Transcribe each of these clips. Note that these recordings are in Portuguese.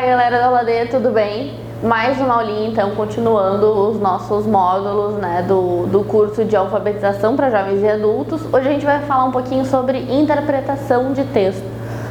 galera da Ladeia, tudo bem? Mais uma aulinha, então, continuando os nossos módulos, né, do curso de alfabetização para jovens e adultos. Hoje a gente vai falar um pouquinho sobre interpretação de texto.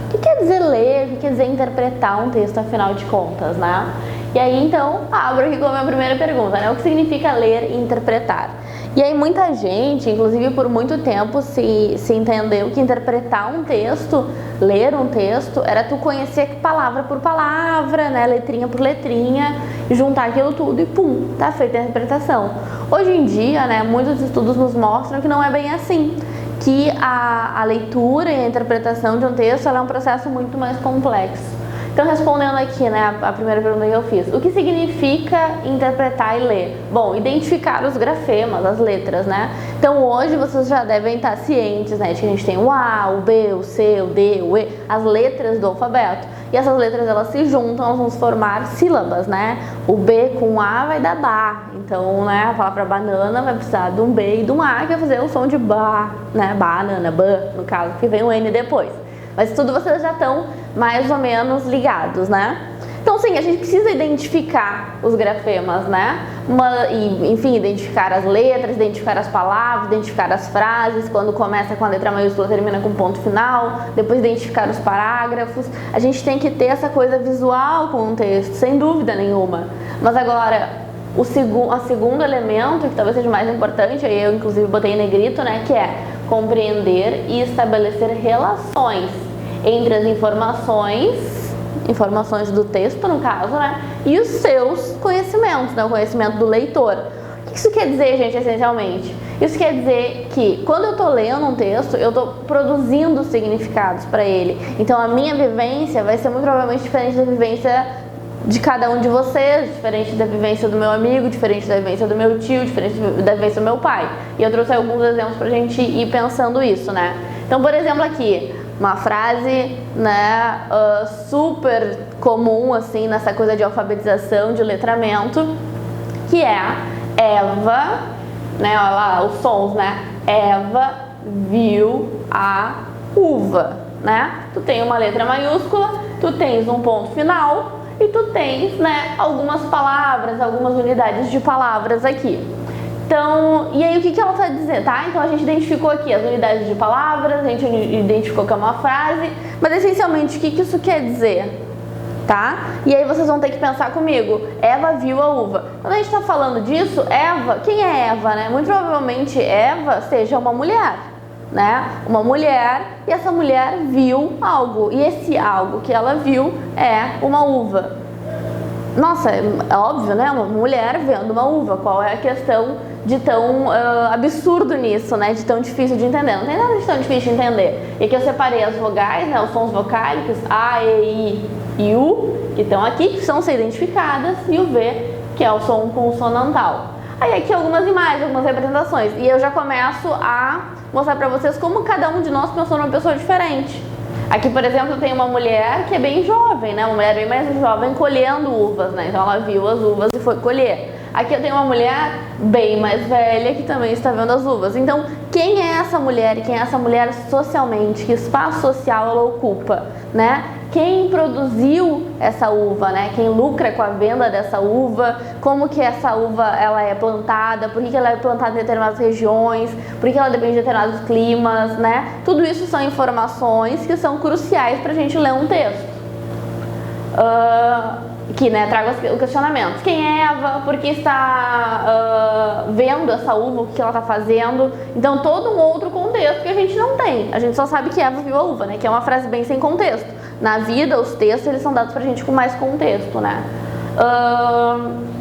O que quer dizer ler, o que quer dizer interpretar um texto, afinal de contas, né? E aí, então, abro aqui com a minha primeira pergunta, né? O que significa ler e interpretar? E aí muita gente, inclusive por muito tempo, se entendeu que interpretar um texto, ler um texto, era tu conhecer palavra por palavra, né, letrinha por letrinha, e juntar aquilo tudo e pum, tá feita a interpretação. Hoje em dia, né, muitos estudos nos mostram que não é bem assim, que a leitura e a interpretação de um texto ela é um processo muito mais complexo. Então, respondendo aqui, né, a primeira pergunta que eu fiz, o que significa interpretar e ler? Bom, identificar os grafemas, as letras, né? Então, hoje vocês já devem estar cientes, né, de que a gente tem o A, o B, o C, o D, o E, as letras do alfabeto. E essas letras, elas se juntam, elas vão formar sílabas, né? O B com A vai dar ba. Então, né, a palavra banana vai precisar de um B e de um A, que vai fazer o som de ba, né? Banana, ba, no caso, que vem o N depois. Mas tudo vocês já estão mais ou menos ligados, né? Então, sim, a gente precisa identificar os grafemas, né? Enfim, identificar as letras, identificar as palavras, identificar as frases, quando começa com a letra maiúscula, termina com ponto final, depois identificar os parágrafos. A gente tem que ter essa coisa visual com o texto, sem dúvida nenhuma. Mas agora, o segundo elemento, que talvez seja o mais importante, aí eu inclusive botei em negrito, né? Que é compreender e estabelecer relações entre as informações do texto, no caso, né, e os seus conhecimentos, né, o conhecimento do leitor. O que isso quer dizer, gente, essencialmente? Isso quer dizer que quando eu estou lendo um texto, eu estou produzindo significados para ele. Então, a minha vivência vai ser muito provavelmente diferente da vivência de cada um de vocês, diferente da vivência do meu amigo, diferente da vivência do meu tio, diferente da vivência do meu pai. E eu trouxe alguns exemplos pra gente ir pensando isso, né? Então, por exemplo, aqui, uma frase, né, super comum, assim, nessa coisa de alfabetização, de letramento, que é Eva, né, olha lá, os sons, né? Eva viu a uva, né? Tu tem uma letra maiúscula, tu tens um ponto final, e tu tens, né, algumas palavras, algumas unidades de palavras aqui. Então, e aí o que ela está dizendo, tá? Então a gente identificou aqui as unidades de palavras, a gente identificou que é uma frase, mas essencialmente o que isso quer dizer, tá? E aí vocês vão ter que pensar comigo, Eva viu a uva. Quando a gente está falando disso, Eva, quem é Eva, né? Muito provavelmente Eva seja uma mulher, né? Uma mulher, e essa mulher viu algo, e esse algo que ela viu é uma uva. Nossa, é óbvio, né? Uma mulher vendo uma uva, qual é a questão de tão absurdo nisso, né? De tão difícil de entender. Não tem nada de tão difícil de entender. E aqui eu separei as vogais, né? Os sons vocálicos, A, E, I e U, que estão aqui, que precisam ser identificadas, e o V, que é o som consonantal. Aí aqui algumas imagens, algumas representações. E eu já começo a mostrar pra vocês como cada um de nós pensou numa pessoa diferente. Aqui, por exemplo, tem uma mulher que é bem jovem, né? Uma mulher bem mais jovem colhendo uvas, né? Então ela viu as uvas e foi colher. Aqui eu tenho uma mulher bem mais velha que também está vendo as uvas. Então, quem é essa mulher e quem é essa mulher socialmente? Que espaço social ela ocupa, né? Quem produziu essa uva, né? Quem lucra com a venda dessa uva, como que essa uva ela é plantada, por que ela é plantada em determinadas regiões, por que ela depende de determinados climas, né? Tudo isso são informações que são cruciais para a gente ler um texto. Que, né, traga o questionamento. Quem é Eva? Por que está vendo essa uva? O que ela está fazendo? Então, todo um outro contexto que a gente não tem. A gente só sabe que Eva viu a uva, né? Que é uma frase bem sem contexto. Na vida, os textos, eles são dados pra gente com mais contexto, né?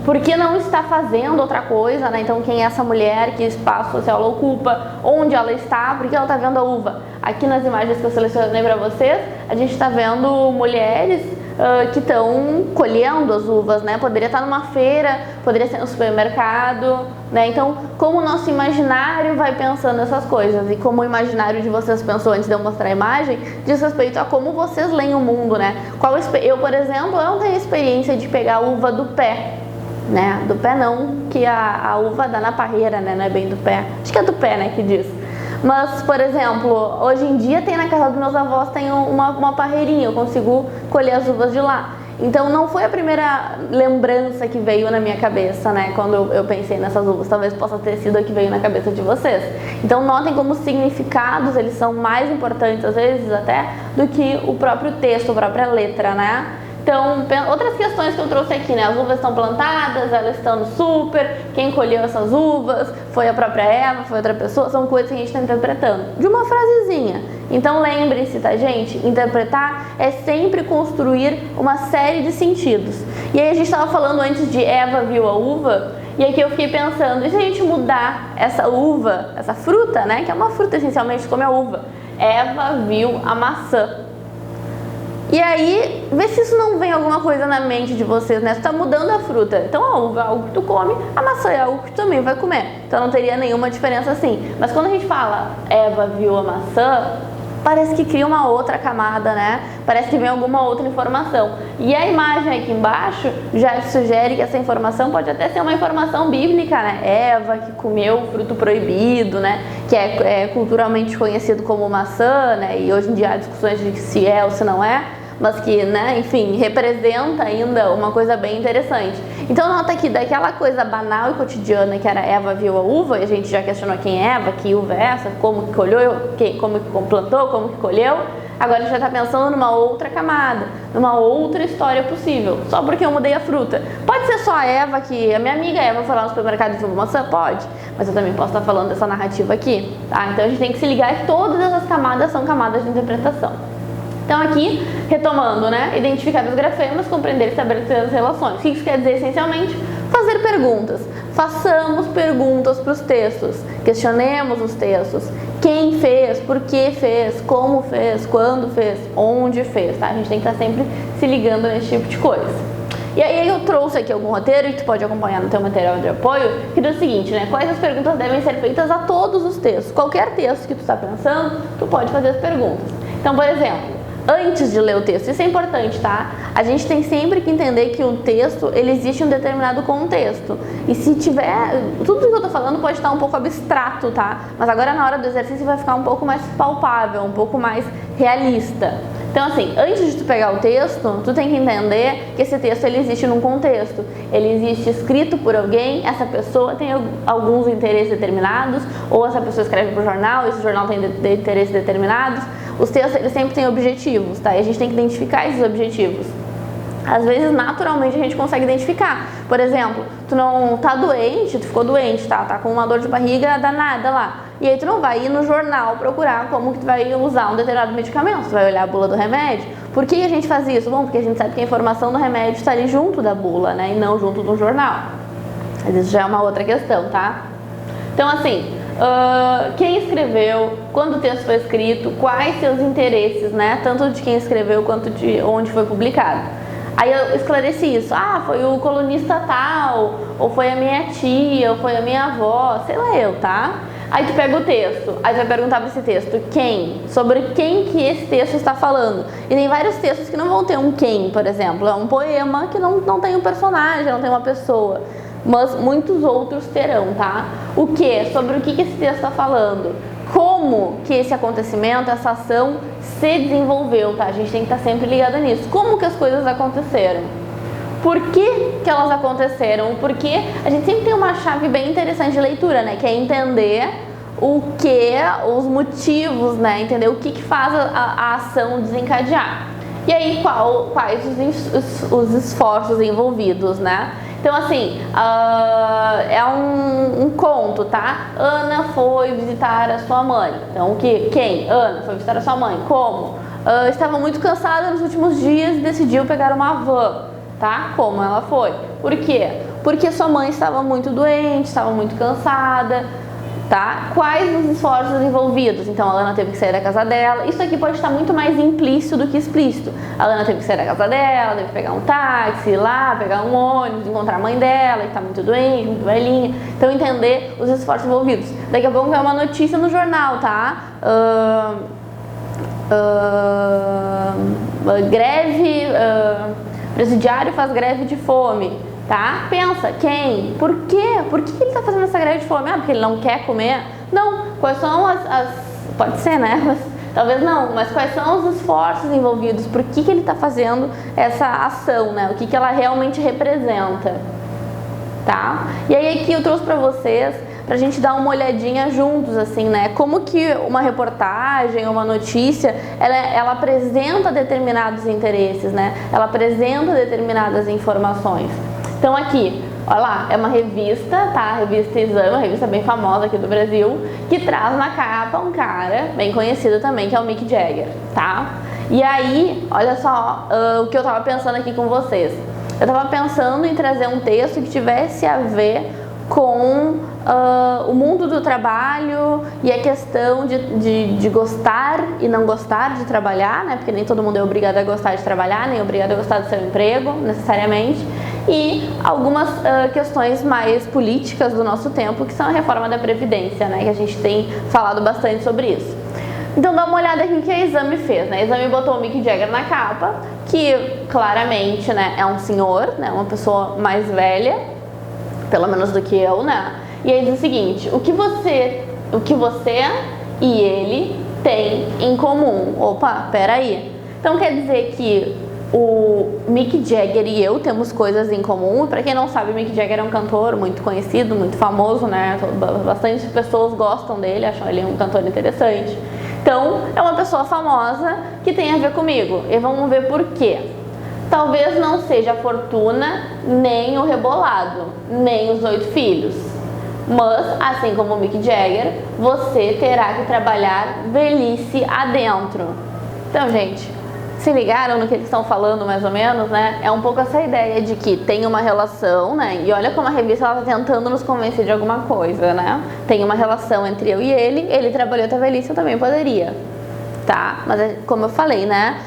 Por que não está fazendo outra coisa, né? Então, quem é essa mulher? Que espaço social ela ocupa? Onde ela está? Por que ela está vendo a uva? Aqui nas imagens que eu selecionei para vocês, a gente está vendo mulheres que estão colhendo as uvas, né? Poderia estar numa feira, poderia ser no supermercado, né? Então, como o nosso imaginário vai pensando essas coisas e como o imaginário de vocês pensou antes de eu mostrar a imagem, diz respeito a como vocês leem o mundo, né? Eu, por exemplo, eu não tenho experiência de pegar a uva do pé, né? Do pé não, que a uva dá na parreira, né? Não é bem do pé. Acho que é do pé, né, que diz. Mas, por exemplo, hoje em dia tem na casa dos meus avós tem uma parreirinha, eu consigo colher as uvas de lá. Então não foi a primeira lembrança que veio na minha cabeça, né, quando eu pensei nessas uvas. Talvez possa ter sido a que veio na cabeça de vocês. Então notem como os significados, eles são mais importantes às vezes até do que o próprio texto, a própria letra, né? Então, outras questões que eu trouxe aqui, né? As uvas estão plantadas, elas estão no super, quem colheu essas uvas, foi a própria Eva, foi outra pessoa, são coisas que a gente está interpretando de uma frasezinha. Então lembre-se, tá, gente? Interpretar é sempre construir uma série de sentidos. E aí a gente estava falando antes de Eva viu a uva, e aqui eu fiquei pensando, e se a gente mudar essa uva, essa fruta, né? Que é uma fruta essencialmente como a uva. Eva viu a maçã. E aí, vê se isso não vem alguma coisa na mente de vocês, né? Tu tá mudando a fruta. Então a uva é algo que tu come, a maçã é algo que tu também vai comer. Então não teria nenhuma diferença assim. Mas quando a gente fala Eva viu a maçã, parece que cria uma outra camada, né? Parece que vem alguma outra informação. E a imagem aqui embaixo já sugere que essa informação pode até ser uma informação bíblica, né? Eva que comeu o fruto proibido, né? Que é culturalmente conhecido como maçã, né? E hoje em dia há discussões de se é ou se não é, mas que, né, enfim, representa ainda uma coisa bem interessante. Então nota que daquela coisa banal e cotidiana que era Eva viu a uva, e a gente já questionou quem é Eva, que uva é essa, como que colheu, como que plantou, como que colheu, agora a gente já está pensando numa outra camada, numa outra história possível, só porque eu mudei a fruta. Pode ser só a Eva, que a minha amiga Eva foi lá no supermercado e viu uma maçã? Pode, mas eu também posso estar falando dessa narrativa aqui, tá? Então a gente tem que se ligar que todas essas camadas são camadas de interpretação. Então aqui, retomando, né? Identificar os grafemas, compreender e estabelecer as relações. O que isso quer dizer essencialmente? Fazer perguntas. Façamos perguntas para os textos. Questionemos os textos. Quem fez, por que fez, como fez, quando fez, onde fez, tá? A gente tem que estar sempre se ligando nesse tipo de coisa. E aí eu trouxe aqui algum roteiro, e tu pode acompanhar no teu material de apoio, que diz o seguinte, né? Quais as perguntas devem ser feitas a todos os textos. Qualquer texto que tu está pensando, tu pode fazer as perguntas. Então, por exemplo, antes de ler o texto, isso é importante, tá? A gente tem sempre que entender que um texto, ele existe em um determinado contexto. E se tiver, tudo que eu tô falando pode estar um pouco abstrato, tá? Mas agora na hora do exercício vai ficar um pouco mais palpável, um pouco mais realista. Então assim, antes de tu pegar o texto, tu tem que entender que esse texto ele existe num contexto. Ele existe escrito por alguém, essa pessoa tem alguns interesses determinados, ou essa pessoa escreve para o jornal, esse jornal tem interesses determinados. Os textos eles sempre têm objetivos, tá? E a gente tem que identificar esses objetivos. Às vezes, naturalmente, a gente consegue identificar. Por exemplo, tu não tá doente, tu ficou doente, tá? Tá com uma dor de barriga danada lá. E aí tu não vai ir no jornal procurar como que tu vai usar um determinado medicamento. Tu vai olhar a bula do remédio. Por que a gente faz isso? Bom, porque a gente sabe que a informação do remédio está ali junto da bula, né? E não junto do jornal. Mas isso já é uma outra questão, tá? Então, assim, quem escreveu, quando o texto foi escrito, quais seus interesses, né? Tanto de quem escreveu quanto de onde foi publicado. Aí eu esclareci isso. Ah, foi o colunista tal, ou foi a minha tia, ou foi a minha avó, sei lá eu, tá? Aí tu pega o texto, aí tu vai perguntar para esse texto quem, sobre quem que esse texto está falando. E tem vários textos que não vão ter um quem, por exemplo. É um poema que não tem um personagem, não tem uma pessoa. Mas muitos outros terão, tá? O que? Sobre o que esse texto está falando? Como que esse acontecimento, essa ação se desenvolveu, tá? A gente tem que estar sempre ligado nisso. Como que as coisas aconteceram? Por que que elas aconteceram? Porque a gente sempre tem uma chave bem interessante de leitura, né? Que é entender o que, os motivos, né? Entender o que faz a ação desencadear. E aí, quais os esforços envolvidos, né? Então, assim, é um conto, tá? Ana foi visitar a sua mãe. Então, quem? Ana foi visitar a sua mãe. Como? Estava muito cansada nos últimos dias e decidiu pegar uma van, tá? Como ela foi? Por quê? Porque sua mãe estava muito doente, estava muito cansada, tá? Quais os esforços envolvidos? Então, a Ana teve que sair da casa dela. Isso aqui pode estar muito mais implícito do que explícito. A Ana teve que sair da casa dela, teve que pegar um táxi, ir lá, pegar um ônibus, encontrar a mãe dela, que está muito doente, muito velhinha. Então, entender os esforços envolvidos. Daqui a pouco é uma notícia no jornal, tá? Greve, presidiário faz greve de fome. Tá? Pensa, quem? Por quê? Por que ele está fazendo essa greve de fome? Ah, porque ele não quer comer? Não. Quais são as... Pode ser, né? Mas Talvez não, mas quais são os esforços envolvidos? Por que ele está fazendo essa ação, né? O que ela realmente representa, tá? E aí aqui eu trouxe para vocês, pra gente dar uma olhadinha juntos, assim, né? Como que uma reportagem, uma notícia, ela apresenta determinados interesses, né? Ela apresenta determinadas informações. Então aqui, olha lá, é uma revista, tá? A revista Exame, uma revista bem famosa aqui do Brasil, que traz na capa um cara bem conhecido também, que é o Mick Jagger, tá? E aí, olha só o que eu tava pensando aqui com vocês. Eu tava pensando em trazer um texto que tivesse a ver com o mundo do trabalho e a questão de gostar e não gostar de trabalhar, né? Porque nem todo mundo é obrigado a gostar de trabalhar, nem obrigado a gostar do seu emprego, necessariamente. E algumas questões mais políticas do nosso tempo, que são a reforma da Previdência, né? Que a gente tem falado bastante sobre isso. Então dá uma olhada aqui o que a Exame fez, né? A Exame botou o Mick Jagger na capa, que claramente, né, é um senhor, né? Uma pessoa mais velha, pelo menos do que eu, né? E aí diz o seguinte: o que você e ele têm em comum? Opa, peraí. Então quer dizer que o Mick Jagger e eu temos coisas em comum. Para quem não sabe, o Mick Jagger é um cantor muito conhecido, muito famoso, né? Bastante pessoas gostam dele, acham ele um cantor interessante. Então, é uma pessoa famosa que tem a ver comigo. E vamos ver por quê. Talvez não seja a fortuna, nem o rebolado, nem os 8 filhos. Mas, assim como o Mick Jagger, você terá que trabalhar velhice adentro. Então, gente, se ligaram no que eles estão falando mais ou menos, né? É um pouco essa ideia de que tem uma relação, né? E olha como a revista está tentando nos convencer de alguma coisa, né? Tem uma relação entre eu e ele trabalhou até a velhice, eu também poderia, tá? Mas como eu falei, né?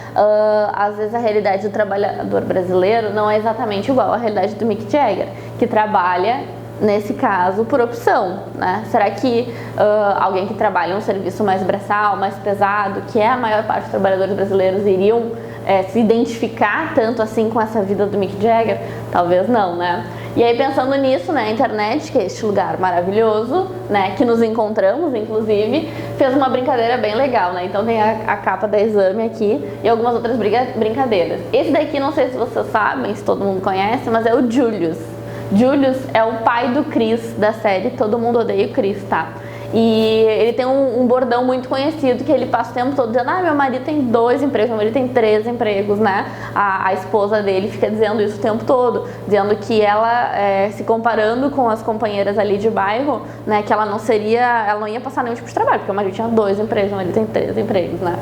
Às vezes a realidade do trabalhador brasileiro não é exatamente igual à realidade do Mick Jagger, que trabalha, nesse caso, por opção, né? Será que alguém que trabalha um serviço mais braçal, mais pesado, que é a maior parte dos trabalhadores brasileiros, iriam se identificar tanto assim com essa vida do Mick Jagger? Talvez não, né? E aí pensando nisso, né, a internet, que é este lugar maravilhoso, né, que nos encontramos, inclusive, fez uma brincadeira bem legal, né? Então tem a capa da Exame aqui e algumas outras brincadeiras. Esse daqui, não sei se vocês sabem, se todo mundo conhece, mas é o Julius. Julius é o pai do Chris da série Todo Mundo Odeia o Chris, tá? E ele tem um bordão muito conhecido que ele passa o tempo todo dizendo: meu marido tem 2 empregos, meu marido tem 3 empregos, né? A esposa dele fica dizendo isso o tempo todo, dizendo que ela, se comparando com as companheiras ali de bairro, né, que ela não ia passar nenhum tipo de trabalho, porque o marido tinha 2 empregos, o marido tem 3 empregos, né?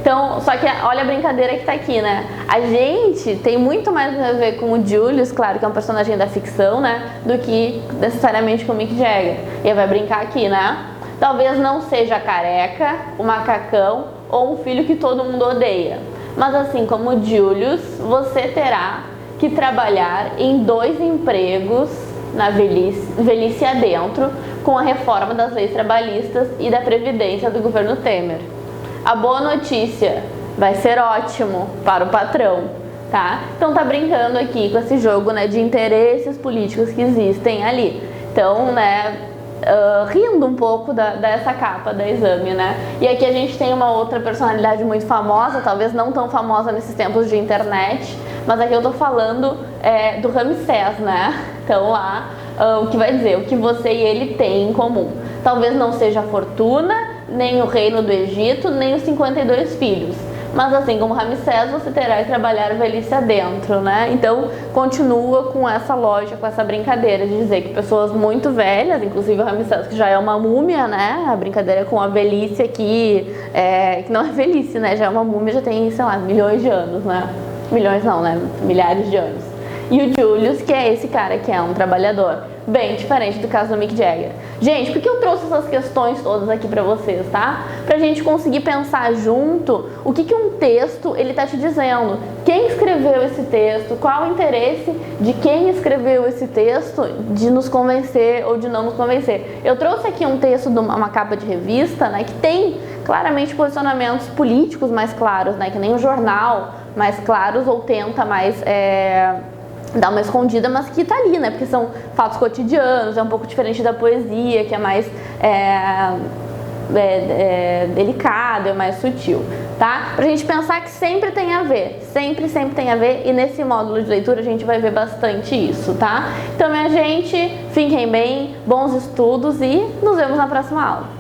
Então, só que olha a brincadeira que tá aqui, né? A gente tem muito mais a ver com o Julius, claro que é um personagem da ficção, né? Do que necessariamente com o Mick Jagger. E vai brincar aqui, né? Talvez não seja careca, o macacão ou um filho que todo mundo odeia. Mas assim como o Julius, você terá que trabalhar em 2 empregos na velhice adentro, com a reforma das leis trabalhistas e da Previdência do governo Temer. A boa notícia: vai ser ótimo para o patrão, tá? Então tá brincando aqui com esse jogo, né, de interesses políticos que existem ali. Então, né, rindo um pouco dessa capa da Exame, né? E aqui a gente tem uma outra personalidade muito famosa, talvez não tão famosa nesses tempos de internet, mas aqui eu tô falando do Ramsés, né? Então lá, o que vai dizer, o que você e ele têm em comum. Talvez não seja a fortuna, nem o reino do Egito, nem os 52 filhos. Mas assim como Ramsés, você terá que trabalhar velhice adentro, né? Então, continua com essa lógica, com essa brincadeira de dizer que pessoas muito velhas, inclusive o Ramsés, que já é uma múmia, né? A brincadeira com a velhice aqui, que não é velhice, né? Já é uma múmia, já tem, sei lá, milhões de anos, né? Milhões não, né? Milhares de anos. E o Julius, que é esse cara que é um trabalhador. Bem diferente do caso do Mick Jagger. Gente, por que eu trouxe essas questões todas aqui pra vocês, tá? Pra gente conseguir pensar junto o que um texto ele tá te dizendo. Quem escreveu esse texto? Qual o interesse de quem escreveu esse texto de nos convencer ou de não nos convencer? Eu trouxe aqui um texto de uma capa de revista, né, que tem claramente posicionamentos políticos mais claros, né, que nem o jornal, mais claros, ou tenta mais... dar uma escondida, mas que tá ali, né? Porque são fatos cotidianos, é um pouco diferente da poesia, que é mais delicado, é mais sutil, tá? Pra gente pensar que sempre tem a ver, sempre tem a ver, e nesse módulo de leitura a gente vai ver bastante isso, tá? Então, minha gente, fiquem bem, bons estudos e nos vemos na próxima aula.